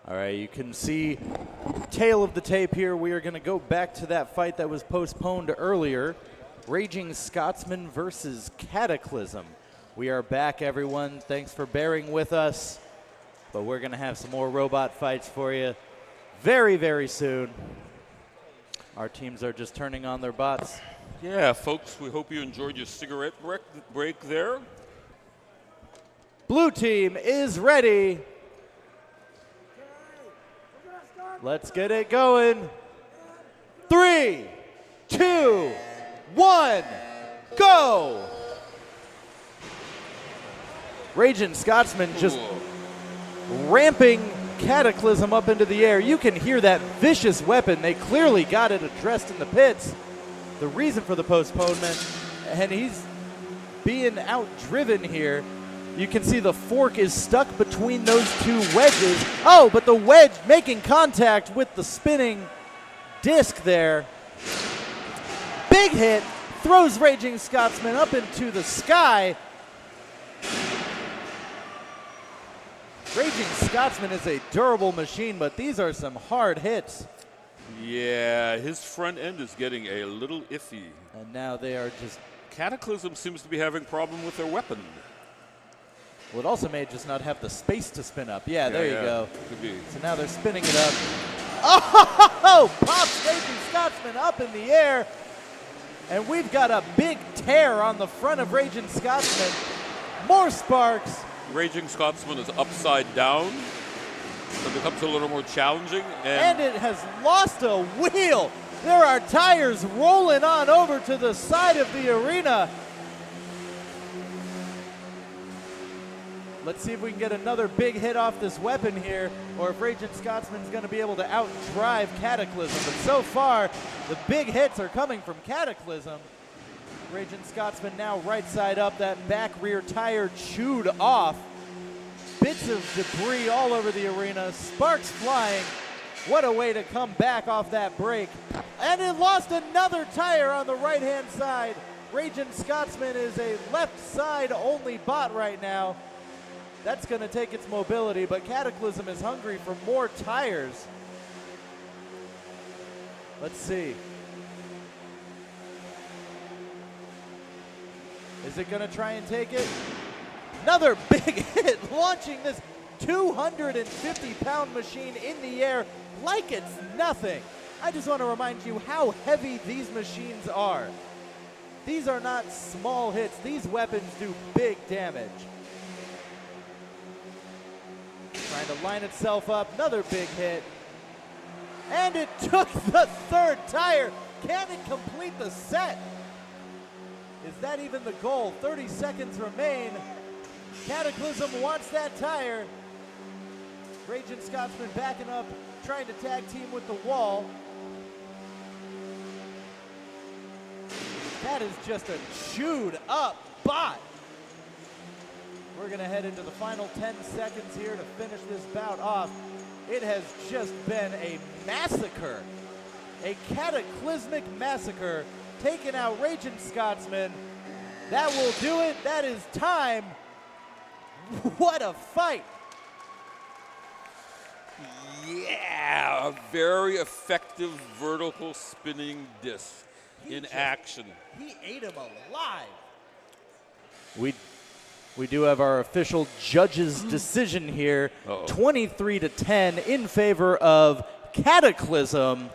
All right, you can see tail of the tape here. We are going to go back to that fight that was postponed earlier. Raging Scotsman versus Cataclysm. We are back, everyone. Thanks for bearing with us. But we're going to have some more robot fights for you very, very soon. Our teams are just turning on their bots. Yeah, folks, we hope you enjoyed your cigarette break there. Blue team is ready. Let's get it going. 3, 2, 1, go! Raging Scotsman just ramping Cataclysm up into the air. You can hear that vicious weapon. They clearly got it addressed in the pits. The reason for the postponement, and he's being outdriven here. You can see the fork is stuck between those two wedges. Oh, but the wedge making contact with the spinning disc there. Big hit, throws Raging Scotsman up into the sky. Raging Scotsman is a durable machine, but these are some hard hits. Yeah, his front end is getting a little iffy. And now they are just... Cataclysm seems to be having a problem with their weapon. Well, it also may just not have the space to spin up. Yeah, there you go. Could be. So now they're spinning it up. Oh, pops Raging Scotsman up in the air. And we've got a big tear on the front of Raging Scotsman. More sparks. Raging Scotsman is upside down. So it becomes a little more challenging. And it has lost a wheel. There are tires rolling on over to the side of the arena. Let's see if we can get another big hit off this weapon here, or if Raging Scotsman's going to be able to outdrive Cataclysm. But so far, the big hits are coming from Cataclysm. Raging Scotsman now right side up, that back rear tire chewed off. Bits of debris all over the arena, sparks flying. What a way to come back off that break. And it lost another tire on the right-hand side. Raging Scotsman is a left side only bot right now. That's going to take its mobility, but Cataclysm is hungry for more tires. Let's see. Is it going to try and take it? Another big hit, launching this 250-pound machine in the air like it's nothing. I just want to remind you how heavy these machines are. These are not small hits. These weapons do big damage. Trying to line itself up, another big hit. And it took the third tire. Can it complete the set? Is that even the goal? 30 seconds remain. Cataclysm wants that tire. Raging Scotsman backing up, trying to tag team with the wall. That is just a chewed up bot. We're going to head into the final 10 seconds here to finish this bout off. It has just been a massacre, a cataclysmic massacre, taking out Raging Scotsman. That will do it. That is time. What a fight. Yeah, a very effective vertical spinning disc in action. He ate him alive. We do have our official judge's decision here. 23-10 in favor of Cataclysm.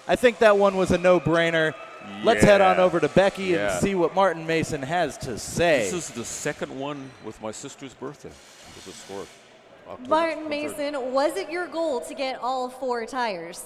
I think that one was a no-brainer. Yeah. Let's head on over to Becky and see what Martin Mason has to say. This is the second one with my sister's birthday. This is scored. Martin Mason, was it your goal to get all 4 tires?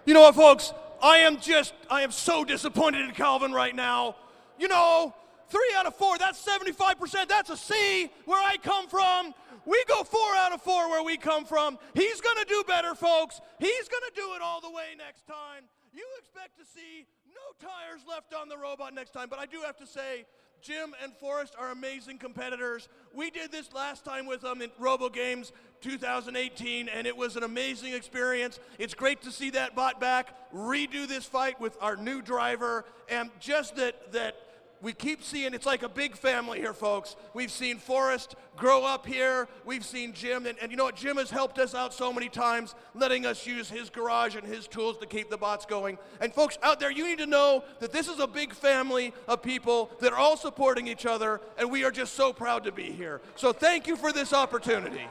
You know what, folks? I am so disappointed in Calvin right now. You know, 3 out of 4, that's 75%. That's a C where I come from. We go 4 out of 4 where we come from. He's going to do better, folks. He's going to do it all the way next time. You expect to see no tires left on the robot next time. But I do have to say, Jim and Forrest are amazing competitors. We did this last time with them in Robogames 2018, and it was an amazing experience. It's great to see that bot back, redo this fight with our new driver, and just that we keep seeing it's like a big family here, folks. We've seen Forrest grow up here. We've seen Jim, and you know what? Jim has helped us out so many times, letting us use his garage and his tools to keep the bots going. And folks out there, you need to know that this is a big family of people that are all supporting each other, and we are just so proud to be here. So thank you for this opportunity.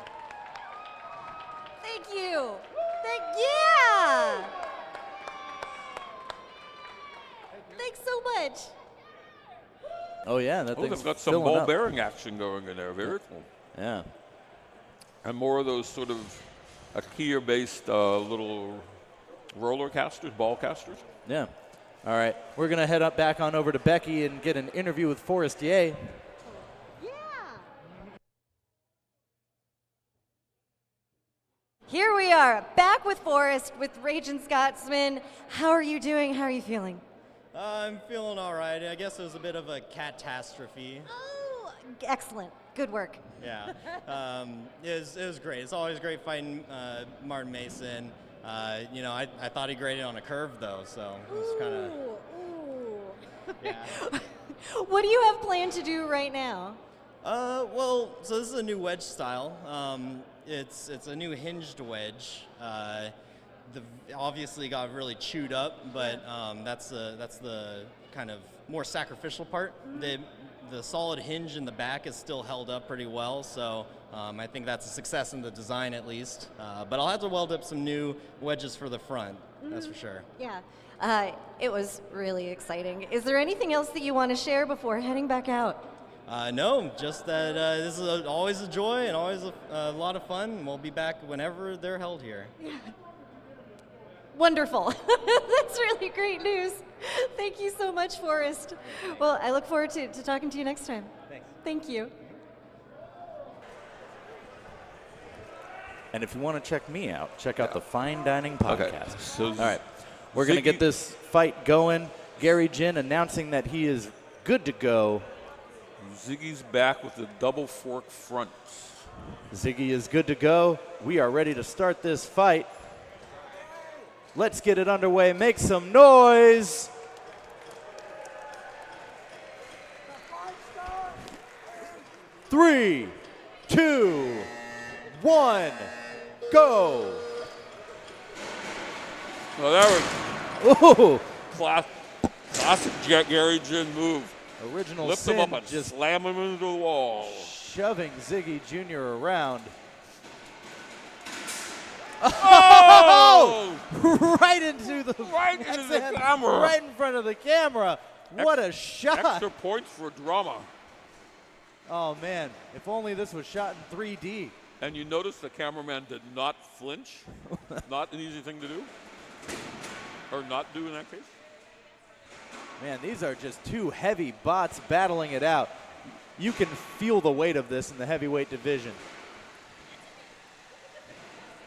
Thank you. Yeah. Thanks so much. Oh yeah, that Oh, thing's they've got some filling ball up. bearing action going in there. Very cool. Yeah. And more of those sort of Ikea-based little roller casters, ball casters. Yeah. All right, we're gonna head up back on over to Becky and get an interview with Forrest Ye. Yeah. Here we are, back with Forrest, with Raging Scotsman. How are you doing? How are you feeling? I'm feeling all right. I guess it was a bit of a catastrophe. Oh, excellent. Good work. Yeah. It was great. It's always great fighting Martin Mason. You know, I thought he graded on a curve, though, so it was kind of, yeah. What do you have planned to do right now? Well, so this is a new wedge style. It's a new hinged wedge. Obviously got really chewed up, but that's the kind of more sacrificial part. The solid hinge in the back is still held up pretty well, so I think that's a success in the design at least. But I'll have to weld up some new wedges for the front, that's for sure. Yeah, it was really exciting. Is there anything else that you want to share before heading back out? No, just that this is always a joy and always a lot of fun, and we'll be back whenever they're held here. Wonderful. That's really great news. Thank you so much, Forrest. Well, I look forward to talking to you next time. Thanks. Thank you. And if you want to check me out, check out the Fine Dining Podcast. Okay. So all right, we're going to get this fight going. Gary Jin announcing that he is good to go. Ziggy's back with the double fork front. Ziggy is good to go. We are ready to start this fight. Let's get it underway. Make some noise. Three, two, one, go. Well, that was Ooh, classic Gary Jin move. original Lift Sin him up and just slam him into the wall. shoving Ziggy Jr. around. Oh! Right into the camera. Right in front of the camera. What a shot. Extra points for drama. Oh, man. If only this was shot in 3D. And you notice the cameraman did not flinch. Not an easy thing to do. Or not do in that case. Man, these are just two heavy bots battling it out. You can feel the weight of this in the heavyweight division.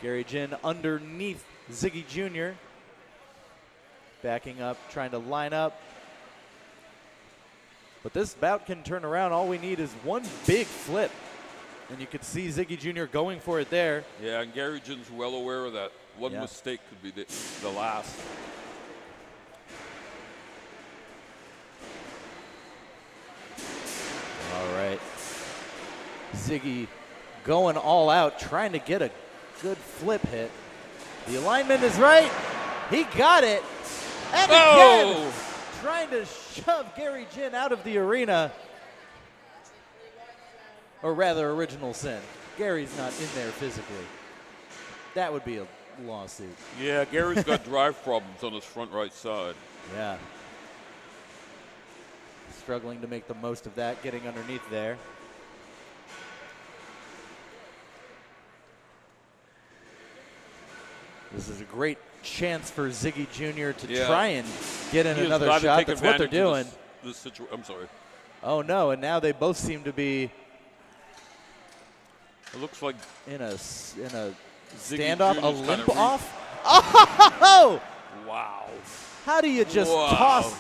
Gary Jin underneath Ziggy Jr. Backing up, trying to line up. But this bout can turn around. All we need is one big flip. And you could see Ziggy Jr. going for it there. Yeah, and Gary Jin's well aware of that. One mistake could be the last. All right. Ziggy going all out, trying to get a good flip hit. The alignment is right. He got it. And again, trying to shove Gary Jin out of the arena. Or rather, Original Sin. Gary's not in there physically. That would be a lawsuit. Yeah, Gary's got drive problems on his front right side. Yeah. Struggling to make the most of that, getting underneath there. This is a great chance for Ziggy Jr. to try and get in another shot. That's what they're doing. I'm sorry. Oh, no, and now they both seem to be It looks like in a Ziggy standoff, Jr.'s a limp kinda off. Oh! Wow. How do you just toss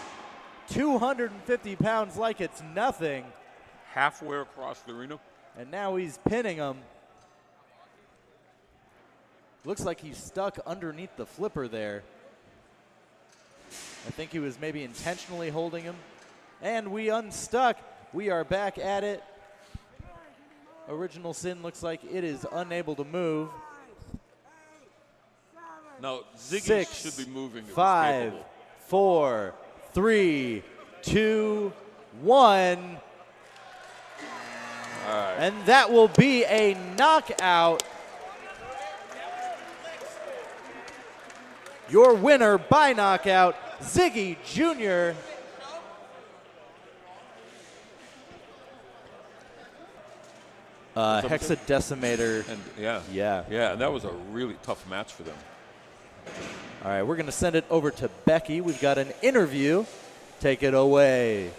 250 pounds like it's nothing? Halfway across the arena. And now he's pinning him. Looks like he's stuck underneath the flipper there. I think he was maybe intentionally holding him. And we unstuck. We are back at it. Original Sin looks like it is unable to move. Now, Ziggy 6, should be moving. if he's 5, capable. 4, 3, 2, 1. All right. And that will be a knockout. Your winner by knockout, Ziggy Jr. Hexadecimator. And yeah. Yeah. Yeah, and that was a really tough match for them. All right, we're going to send it over to Becky. We've got an interview. Take it away.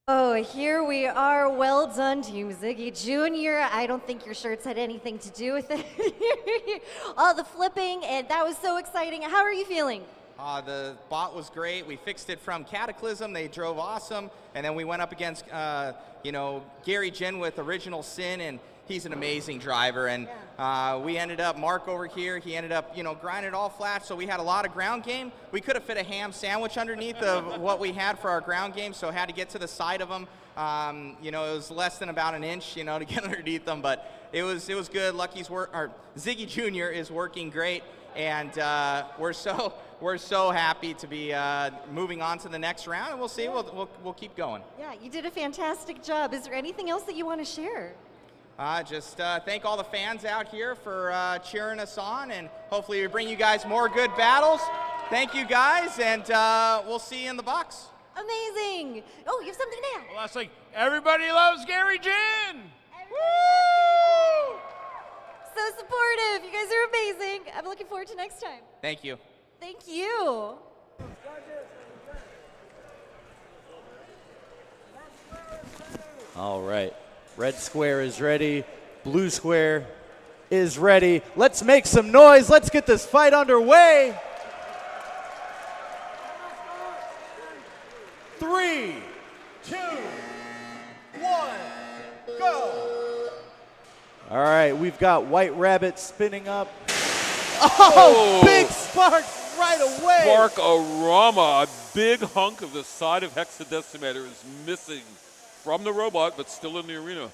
Oh, here we are. Well done, Team Ziggy Jr. I don't think your shirts had anything to do with it. All the flipping, and that was so exciting. How are you feeling? The bot was great. We fixed it from Cataclysm. They drove awesome. And then we went up against, Gary Jin with Original Sin, and he's an amazing driver. And we ended up, Mark over here, he ended up, grinding it all flat. So we had a lot of ground game. We could have fit a ham sandwich underneath of what we had for our ground game, so had to get to the side of them. It was less than about an inch, to get underneath them. But it was good. Ziggy Jr. is working great. And we're so happy to be moving on to the next round, and we'll see. We'll keep going. Yeah, you did a fantastic job. Is there anything else that you want to share? Just thank all the fans out here for cheering us on, and hopefully we bring you guys more good battles. Thank you guys, and we'll see you in the box. Amazing. Oh, you have something now. Well, that's like everybody loves Gary Jin. Woo! So supportive. You guys are amazing. I'm looking forward to next time. Thank you. Thank you. All right. Red square is ready. Blue square is ready. Let's make some noise. Let's get this fight underway. 3, 2, 1, go. All right, we've got White Rabbit spinning up. Oh, big spark right away. Spark-a-rama, a big hunk of the side of Hexadecimator is missing from the robot, but still in the arena.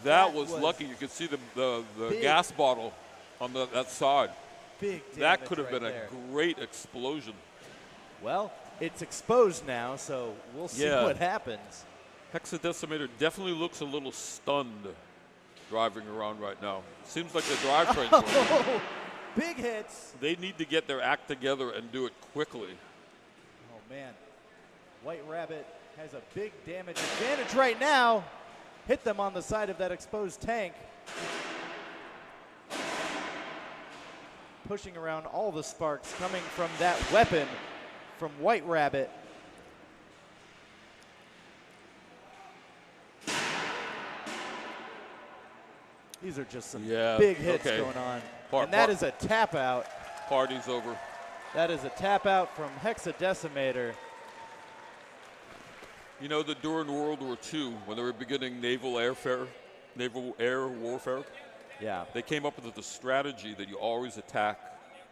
That was lucky. You could see the gas bottle on that side. Big That could have right been there. a great explosion. Well, it's exposed now, so we'll see what happens. Hexadecimator definitely looks a little stunned driving around right now. Seems like the drivetrain's going. Big hits. They need to get their act together and do it quickly. Oh, man. White Rabbit has a big damage advantage right now. Hit them on the side of that exposed tank. Pushing around all the sparks coming from that weapon from White Rabbit. These are just some big hits going on. And that is a tap out. Party's over. That is a tap out from Hexadecimator. You know that during World War II, when they were beginning naval air warfare, they came up with the strategy that you always attack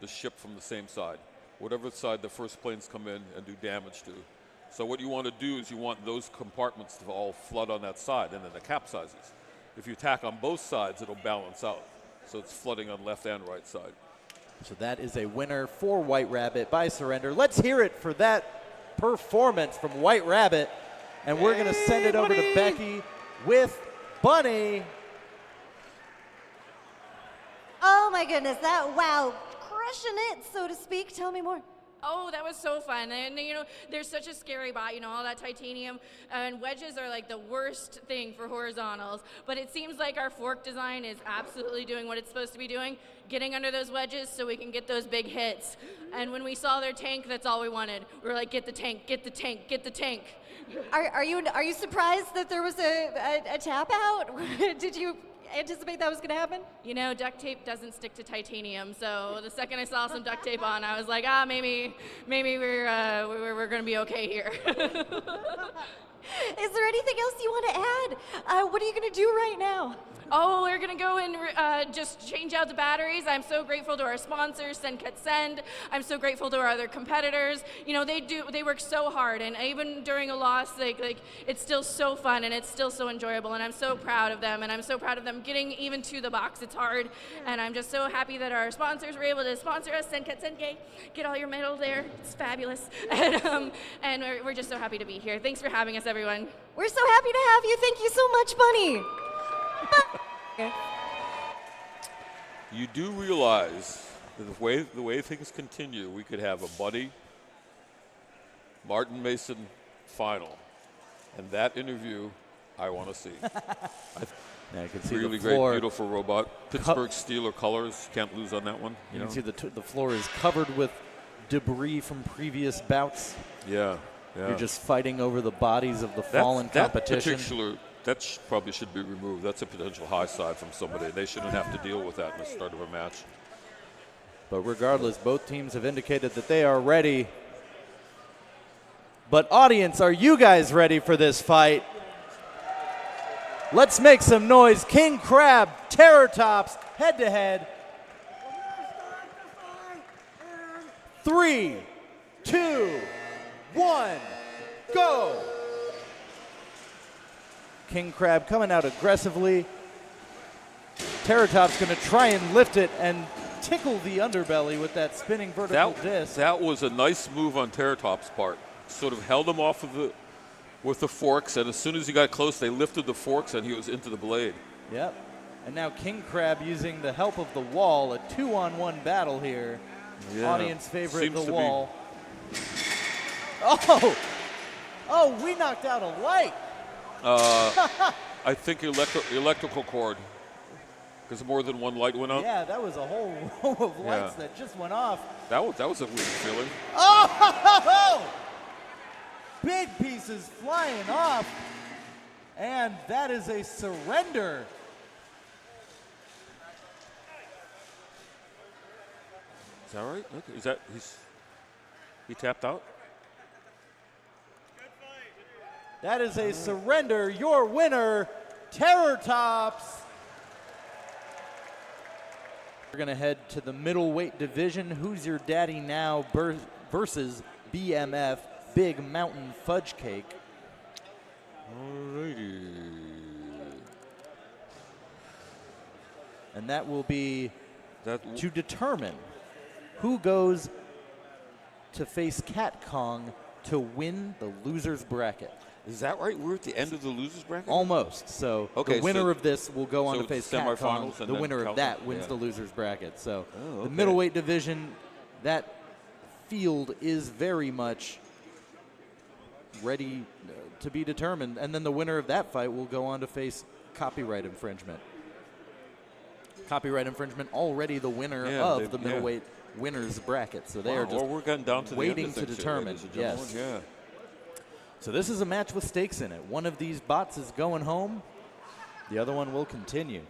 the ship from the same side, whatever side the first planes come in and do damage to. So what you want to do is you want those compartments to all flood on that side, and then it capsizes. If you attack on both sides, it'll balance out. So it's flooding on left and right side. So that is a winner for White Rabbit by surrender. Let's hear it for that performance from White Rabbit. And we're going to send it over to Becky with Bunny. Oh my goodness, wow, crushing it, so to speak. Tell me more. Oh, that was so fun. And, there's such a scary bot, all that titanium. And wedges are like the worst thing for horizontals. But it seems like our fork design is absolutely doing what it's supposed to be doing, getting under those wedges so we can get those big hits. And when we saw their tank, that's all we wanted. We were like, get the tank, get the tank, get the tank. Are you surprised that there was a tap out? Did you anticipate that was going to happen? Duct tape doesn't stick to titanium, so the second I saw some duct tape on, I was like, maybe we're going to be okay here. Is there anything else you want to add? What are you going to do right now? Oh, we're gonna go and just change out the batteries. I'm so grateful to our sponsors, Send. I'm so grateful to our other competitors. You know, they work so hard, and even during a loss, like it's still so fun and it's still so enjoyable, and I'm so proud of them, and I'm so proud of them getting even to the box. It's hard, and I'm just so happy that our sponsors were able to sponsor us. Send, get all your medal there. It's fabulous, and we're just so happy to be here. Thanks for having us, everyone. We're so happy to have you. Thank you so much, Bunny. You do realize that the way things continue, we could have a Buddy, Martin Mason final, and that interview I want to see. Yeah, I can see really the floor. Great, beautiful robot. Pittsburgh Steeler colors. Can't lose on that one. You can see the floor is covered with debris from previous bouts. Yeah. You're just fighting over the bodies of the fallen competition. That probably should be removed. That's a potential high side from somebody. They shouldn't have to deal with that in the start of a match. But regardless, both teams have indicated that they are ready. But audience, are you guys ready for this fight? Let's make some noise. King Crab, Terrortops, head-to-head. 3, 2, 1, go! King Crab coming out aggressively. Terrortops going to try and lift it and tickle the underbelly with that spinning vertical disc. That was a nice move on Terrortops' part. Sort of held him off of with the forks, and as soon as he got close, they lifted the forks, and he was into the blade. Yep. And now King Crab using the help of the wall, a 2-on-1 battle here. Yeah. Audience favorite, seems the wall. Oh, we knocked out a light. I think electrical cord, because more than one light went out. Yeah, that was a whole row of lights that just went off. That was a weird feeling. Oh! Big pieces flying off, and that is a surrender. Is that right? Okay. Is that he tapped out? That is a surrender. Your winner, Terrortops. We're going to head to the middleweight division. Who's Your Daddy Now versus BMF, Big Mountain Fudge Cake. Alrighty. And that will be to determine who goes to face Cat Kong to win the loser's bracket. Is that right? We're at the end of the loser's bracket? Almost. So the winner of this will go on to face Cat Kong. The winner of that wins the loser's bracket. So the middleweight division, that field is very much ready to be determined. And then the winner of that fight will go on to face copyright infringement. Copyright infringement already the winner of the middleweight winners bracket. So they are just we're getting down to waiting to determine. Yes. Yeah. So this is a match with stakes in it. One of these bots is going home. The other one will continue.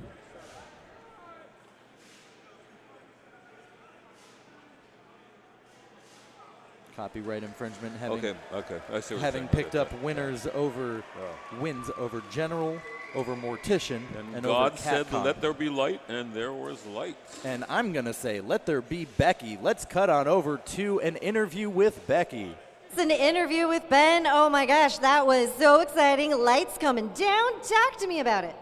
Copyright infringement having picked up winners over wins over General, over Mortician, and God over said, Capcom. "Let there be light," and there was light. And I'm going to say, let there be Becky. Let's cut on over to an interview with Becky. It's an interview with Ben. Oh my gosh, that was so exciting. Lights coming down. Talk to me about it.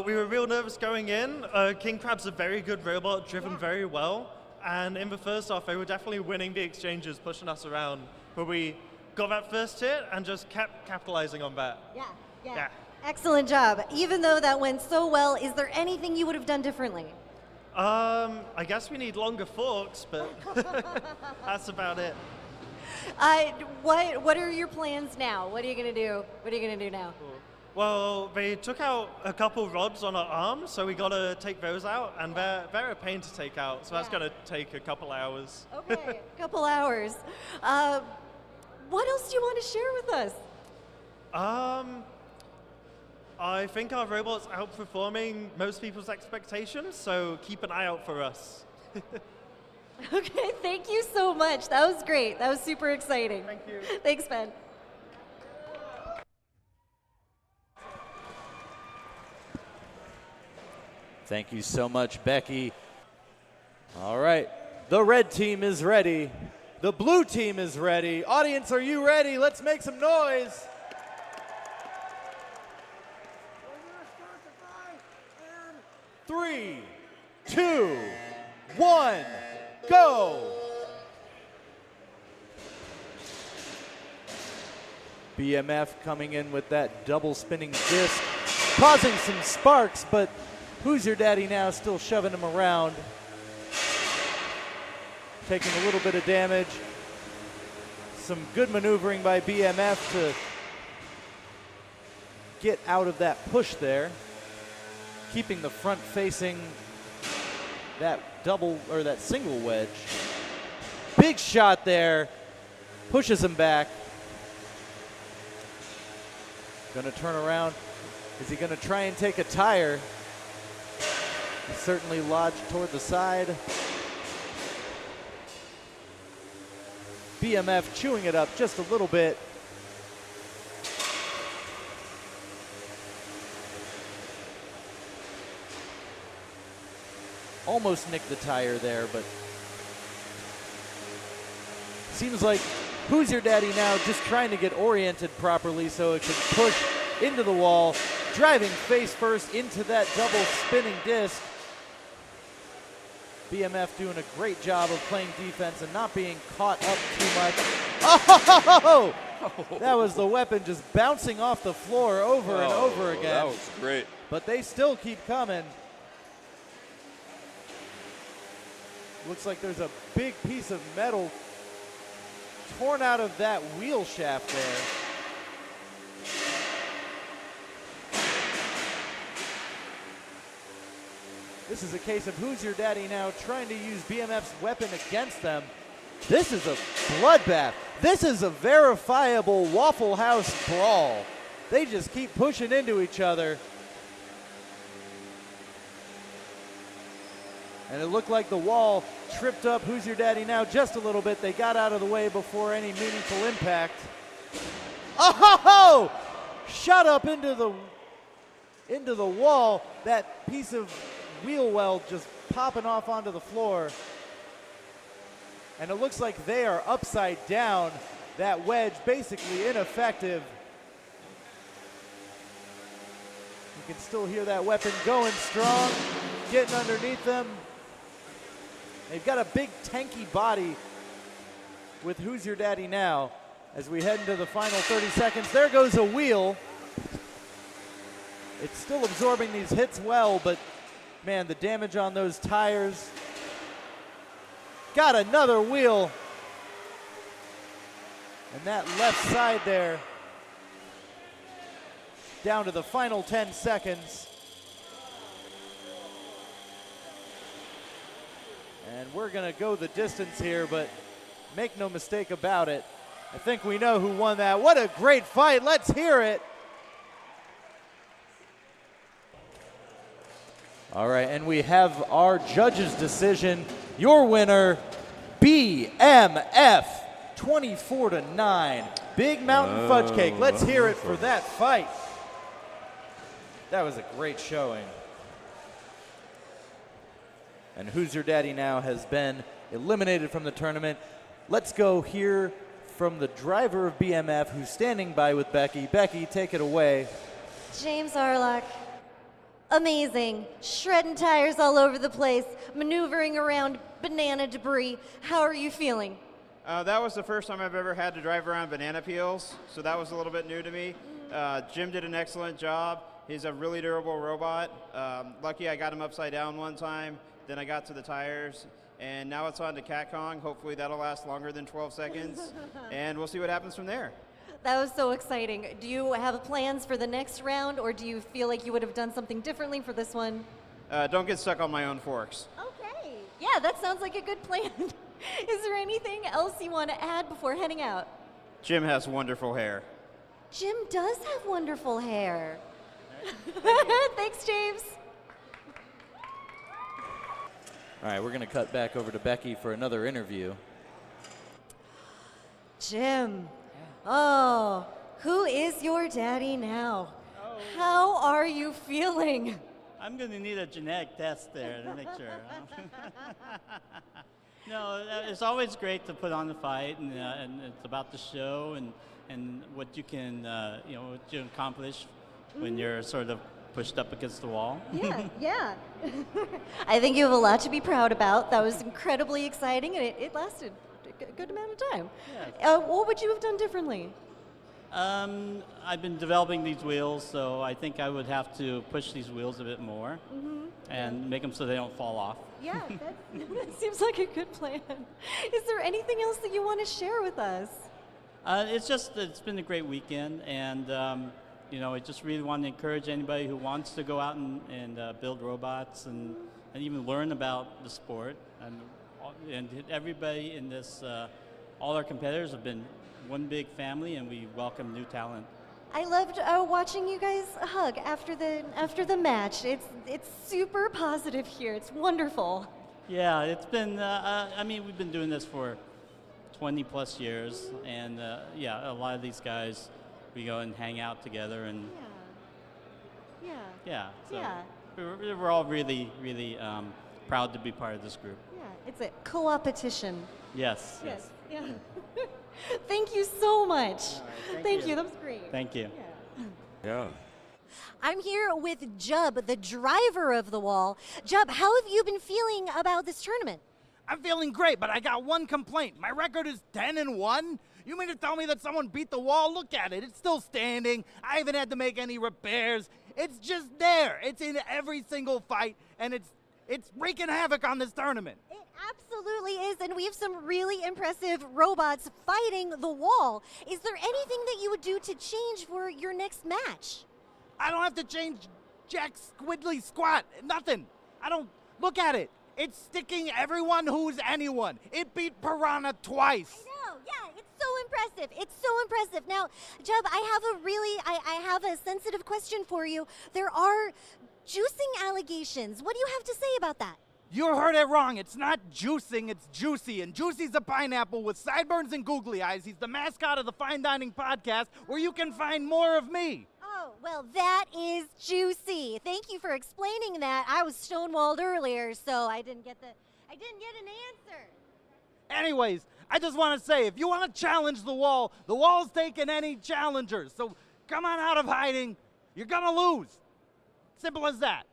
We were real nervous going in. King Crab's a very good robot, driven very well. And in the first half, they were definitely winning the exchanges, pushing us around. But we got that first hit and just kept capitalizing on that. Yeah. Excellent job. Even though that went so well, is there anything you would have done differently? I guess we need longer forks, but that's about it. What are your plans now? What are you gonna do? What are you gonna do now? Well, they took out a couple rods on our arms, so we gotta take those out, and they're a pain to take out, so that's gonna take a couple hours. Okay, a couple hours. What else do you want to share with us? I think our robot's outperforming most people's expectations, so keep an eye out for us. Okay, thank you so much. That was great. That was super exciting. Thank you. Thanks, Ben. Thank you so much, Becky. All right, the red team is ready. The blue team is ready. Audience, are you ready? Let's make some noise. Three, two, one, go. BMF coming in with that double spinning disc, causing some sparks, but Who's Your Daddy Now still shoving him around. Taking a little bit of damage. Some good maneuvering by BMF to get out of that push there. Keeping the front facing that double or that single wedge. Big shot there. Pushes him back. Gonna turn around. Is he gonna try and take a tire? He's certainly lodged toward the side. BMF chewing it up just a little bit. Almost nicked the tire there, but seems like Who's Your Daddy Now just trying to get oriented properly so it can push into the wall, driving face first into that double spinning disc. BMF doing a great job of playing defense and not being caught up too much. Oh! That was the weapon just bouncing off the floor over and over again. That was great. But they still keep coming. Looks like there's a big piece of metal torn out of that wheel shaft there. This is a case of Who's Your Daddy Now trying to use BMF's weapon against them. This is a bloodbath. This is a verifiable Waffle House brawl. They just keep pushing into each other. And it looked like the wall tripped up Who's Your Daddy Now just a little bit. They got out of the way before any meaningful impact. Oh! Shot up into the wall. That piece of wheel weld just popping off onto the floor. And it looks like they are upside down. That wedge basically ineffective. You can still hear that weapon going strong, getting underneath them. They've got a big tanky body with Who's Your Daddy Now. As we head into the final 30 seconds, there goes a wheel. It's still absorbing these hits well, but man, the damage on those tires. Got another wheel. And that left side there, down to the final 10 seconds. And we're gonna go the distance here, but make no mistake about it. I think we know who won that. What a great fight, let's hear it. All right, and we have our judges' decision. Your winner, BMF, 24-9. Big Mountain Fudge Cake. Let's hear it for that fight. That was a great showing. And Who's Your Daddy Now has been eliminated from the tournament. Let's go hear from the driver of BMF who's standing by with Becky. Becky, take it away. James Arlock. Amazing. Shredding tires all over the place, maneuvering around banana debris. How are you feeling? That was the first time I've ever had to drive around banana peels, so that was a little bit new to me. Jim did an excellent job. He's a really durable robot. Lucky I got him upside down one time, then I got to the tires, and now it's on to Cat Kong. Hopefully that'll last longer than 12 seconds, and we'll see what happens from there. That was so exciting. Do you have plans for the next round, or do you feel like you would have done something differently for this one? Don't get stuck on my own forks. Okay. Yeah, that sounds like a good plan. Is there anything else you want to add before heading out? Jim has wonderful hair. Jim does have wonderful hair. Thanks, James. All right, we're going to cut back over to Becky for another interview. Jim. Who is your daddy now? How are you feeling? I'm going to need a genetic test there to make sure. No, it's always great to put on the fight, and it's about the show and what you can, what you accomplish when you're sort of pushed up against the wall. Yeah, yeah. I think you have a lot to be proud about. That was incredibly exciting, and it lasted a good amount of time. Yeah. What would you have done differently? I've been developing these wheels, so I think I would have to push these wheels a bit more and make them so they don't fall off. Yeah, that seems like a good plan. Is there anything else that you want to share with us? It's been a great weekend, and I just really want to encourage anybody who wants to go out and build robots and even learn about the sport. And everybody in this, all our competitors have been one big family, and we welcome new talent. I loved watching you guys hug after the match. It's super positive here. It's wonderful. Yeah, it's been. We've been doing this for 20 plus years, and a lot of these guys, we go and hang out together, and we're all really, really proud to be part of this group. Yeah, it's a co-opetition. Yes. Yeah. Thank you so much. Thank you. That was great. Thank you. Yeah. I'm here with Jub, the driver of the wall. Jub, how have you been feeling about this tournament? I'm feeling great, but I got one complaint. My record is 10-1. You mean to tell me that someone beat the wall? Look at it. It's still standing. I haven't had to make any repairs. It's just there. It's in every single fight, and it's wreaking havoc on this tournament. It absolutely is, and we have some really impressive robots fighting the wall. Is there anything that you would do to change for your next match? I don't have to change jack squiddly squat. Nothing. I don't. Look at it. It's sticking everyone who's anyone. It beat Piranha twice. I know, yeah, it's so impressive. It's so impressive. Now, Jub, I have a sensitive question for you. There are juicing allegations. What do you have to say about that? You heard it wrong. It's not juicing, it's Juicy. And Juicy's a pineapple with sideburns and googly eyes. He's the mascot of the Fine Dining Podcast, where you can find more of me. Oh, well, that is Juicy. Thank you for explaining that. I was stonewalled earlier, so I didn't get an answer. Anyways, I just want to say, if you want to challenge the wall's taking any challengers. So come on out of hiding. You're going to lose. Simple as that.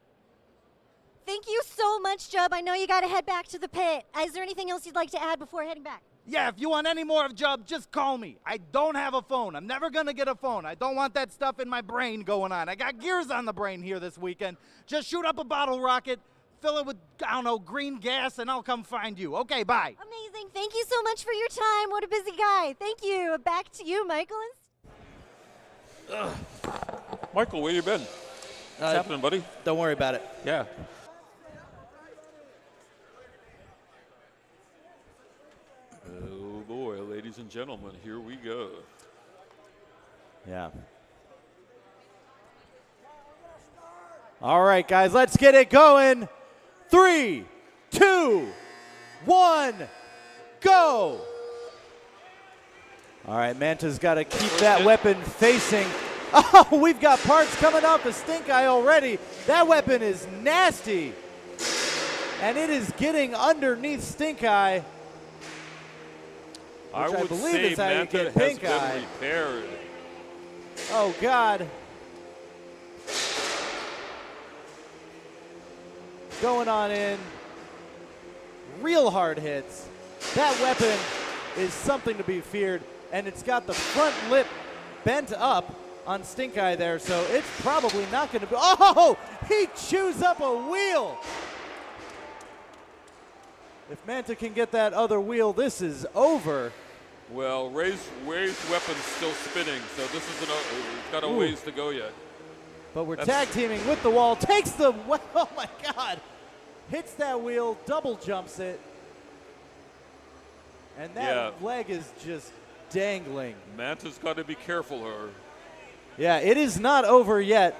Thank you so much, Jub. I know you got to head back to the pit. Is there anything else you'd like to add before heading back? Yeah, if you want any more of Jub, just call me. I don't have a phone. I'm never going to get a phone. I don't want that stuff in my brain going on. I got gears on the brain here this weekend. Just shoot up a bottle rocket, fill it with, green gas, and I'll come find you. Okay, bye. Amazing. Thank you so much for your time. What a busy guy. Thank you. Back to you, Michael. Michael, where you been? What's happening, buddy? Don't worry about it. Yeah. Oh boy, ladies and gentlemen, here we go. Yeah. All right, guys, let's get it going. 3, 2, 1, go. All right, Manta's got to keep that weapon facing. Oh, we've got parts coming off the stink eye already. That weapon is nasty. And it is getting underneath stink eye. I would believe say is how you Manta get has pink been eye. repaired. Oh, God. Going on in. Real hard hits. That weapon is something to be feared, and it's got the front lip bent up on Stink Eye there, so it's probably not going to be. Oh, he chews up a wheel. If Manta can get that other wheel, this is over. Well, Ray's weapon's still spinning, so this is it's got a ways to go yet. But we're tag teaming with the wall. Takes the, oh my God. Hits that wheel, double jumps it. And that leg is just dangling. Manta's got to be careful here. Yeah, it is not over yet.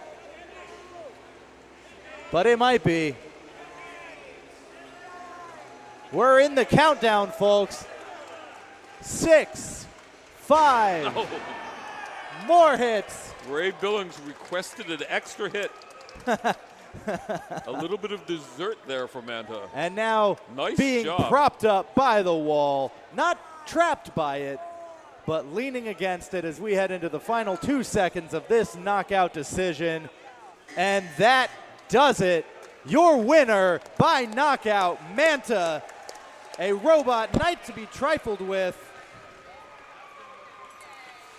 But it might be. We're in the countdown, folks. 6, 5. Oh. More hits. Ray Billings requested an extra hit. A little bit of dessert there for Manta. And now Nice being job. propped up by the wall, not trapped by it, but leaning against it as we head into the final 2 seconds of this knockout decision. And that does it. Your winner by knockout, Manta, a robot not to be trifled with.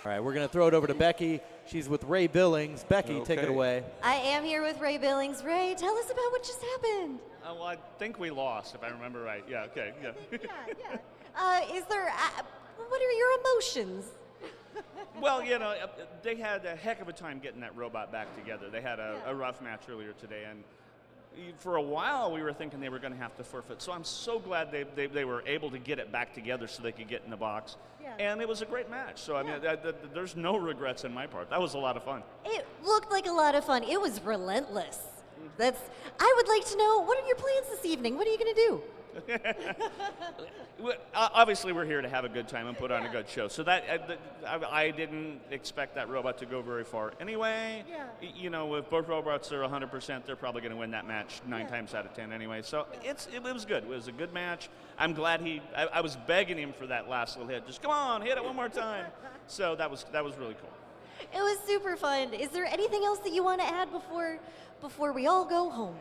All right, we're going to throw it over to Becky. She's with Ray Billings. Becky, take it away. I am here with Ray Billings. Ray, tell us about what just happened. Well, I think we lost, if I remember right. Yeah, okay, yeah. Is there, what are your emotions? Well, you know, they had a heck of a time getting that robot back together. They had a rough match earlier today, and for a while we were thinking they were going to have to forfeit. So I'm so glad they were able to get it back together so they could get in the box. And it was a great match. So, I mean, there's no regrets in my part. That was a lot of fun. It looked like a lot of fun. It was relentless. I would like to know, what are your plans this evening? What are you going to do? Obviously, we're here to have a good time and put on a good show. So that I didn't expect that robot to go very far anyway. You know, if both robots are 100%, they're probably going to win that match 9 times out of 10 anyway. So it was good. It was a good match. I'm glad I was begging him for that last little hit. Just come on, hit it one more time. So that was really cool. It was super fun. Is there anything else that you want to add before we all go home?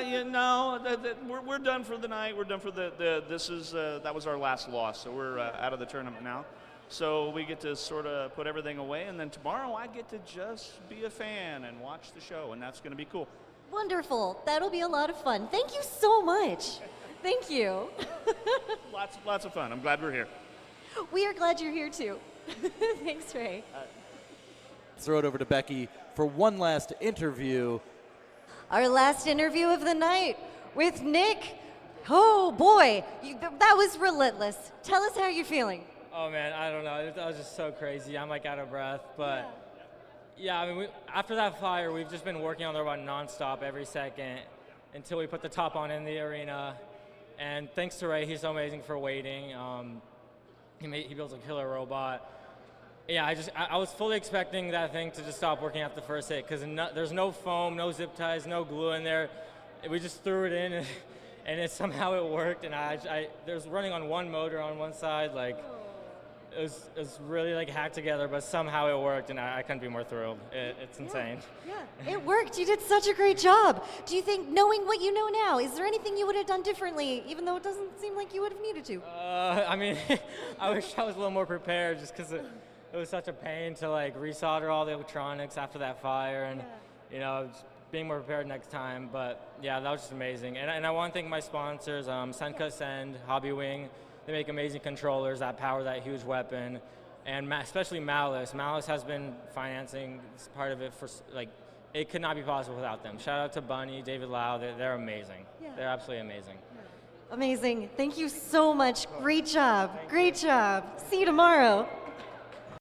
You know, we're done for the night. We're done for that was our last loss, so we're out of the tournament now. So we get to sort of put everything away, and then tomorrow I get to just be a fan and watch the show, and that's going to be cool. Wonderful. That'll be a lot of fun. Thank you so much. Thank you. Lots of fun. I'm glad we're here. We are glad you're here too. Thanks, Ray. Throw it over to Becky for one last interview. Our last interview of the night with Nick. Oh boy, that was relentless. Tell us how you're feeling. Oh man, I don't know. That was just so crazy. I'm like out of breath. But yeah, I mean, after that fire, we've just been working on the robot nonstop every second until we put the top on in the arena. And thanks to Ray, he's so amazing for waiting. He builds a killer robot. Yeah, I was fully expecting that thing to just stop working after the first hit because there's no foam, no zip ties, no glue in there. We just threw it in, and somehow it worked. And there's running on one motor on one side, like it was really like hacked together, but somehow it worked, and I couldn't be more thrilled. It's insane. Yeah, it worked. You did such a great job. Do you think, knowing what you know now, is there anything you would have done differently, even though it doesn't seem like you would have needed to? I mean, I wish I was a little more prepared, just because it was such a pain to like resolder all the electronics after that fire, and you know, just being more prepared next time. But yeah, that was just amazing. And I want to thank my sponsors, Senka Send, Hobby Wing. They make amazing controllers that power that huge weapon, and especially Malice. Malice has been financing this part of it for like, it could not be possible without them. Shout out to Bunny, David Lau. They're amazing. They're absolutely amazing. Amazing. Thank you so much. Great job. Great job. See you tomorrow.